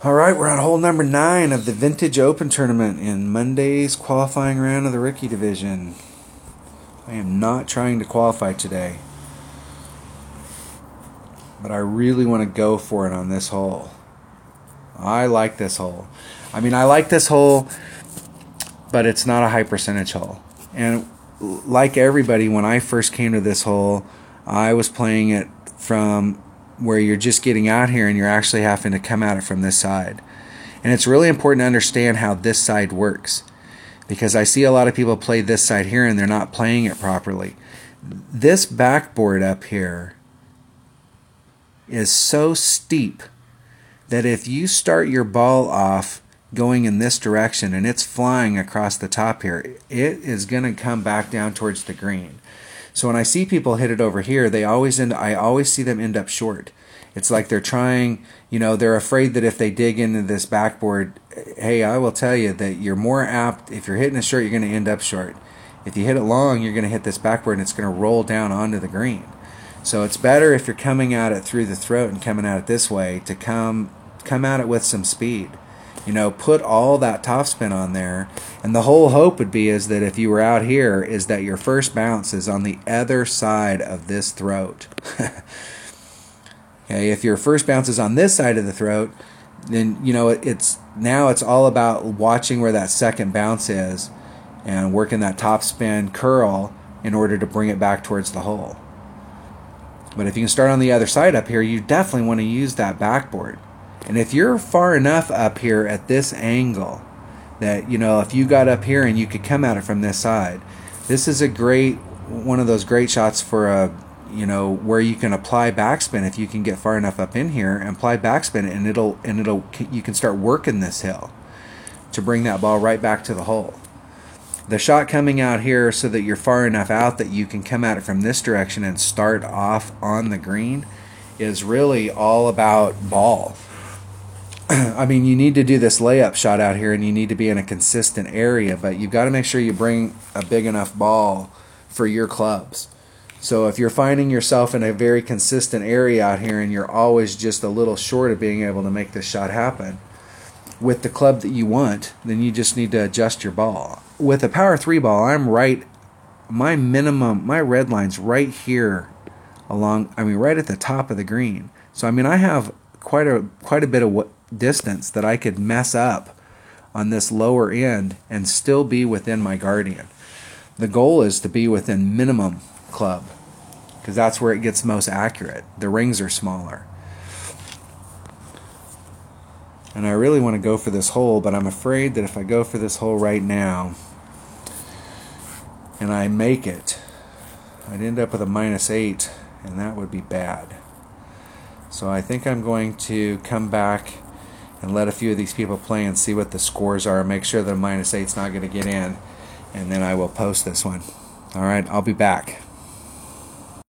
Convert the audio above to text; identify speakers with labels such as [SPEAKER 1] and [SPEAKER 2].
[SPEAKER 1] All right, we're on hole number 9 of the Vintage Open Tournament in Monday's qualifying round of the Rookie Division. I am not trying to qualify today, but I really want to go for it on this hole. I like this hole. I like this hole, but it's not a high percentage hole. And like everybody, when I first came to this hole, I was playing it from where you're just getting out here and you're actually having to come at it from this side. And it's really important to understand how this side works, because I see a lot of people play this side here and they're not playing it properly. This backboard up here is so steep that if you start your ball off going in this direction and it's flying across the top here, it is going to come back down towards the green. So when I see people hit it over here, I always see them end up short. It's like they're trying, they're afraid that if they dig into this backboard, hey, I will tell you that you're more apt, if you're hitting it short, you're going to end up short. If you hit it long, you're going to hit this backboard and it's going to roll down onto the green. So it's better if you're coming at it through the throat and coming at it this way to come at it with some speed. Put all that topspin on there, and the whole hope would be is that if you were out here, is that your first bounce is on the other side of this throat. Okay, if your first bounce is on this side of the throat, then it's all about watching where that second bounce is and working that topspin curl in order to bring it back towards the hole. But if you can start on the other side up here, you definitely want to use that backboard. And if you're far enough up here at this angle that, if you got up here and you could come at it from this side, this is one of those great shots for where you can apply backspin. If you can get far enough up in here and apply backspin, and you can start working this hill to bring that ball right back to the hole. The shot coming out here so that you're far enough out that you can come at it from this direction and start off on the green is really all about ball. You need to do this layup shot out here and you need to be in a consistent area, but you've got to make sure you bring a big enough ball for your clubs. So if you're finding yourself in a very consistent area out here and you're always just a little short of being able to make this shot happen with the club that you want, then you just need to adjust your ball. With a power 3 ball, my red line's right here right at the top of the green. So I have quite a bit of distance that I could mess up on this lower end and still be within my Guardian. The goal is to be within minimum club, because that's where it gets most accurate. The rings are smaller. And I really want to go for this hole, but I'm afraid that if I go for this hole right now and I make it, I'd end up with a -8, and that would be bad. So I think I'm going to come back and let a few of these people play and see what the scores are, and make sure that a -8's not going to get in, and then I will post this one. All right, I'll be back.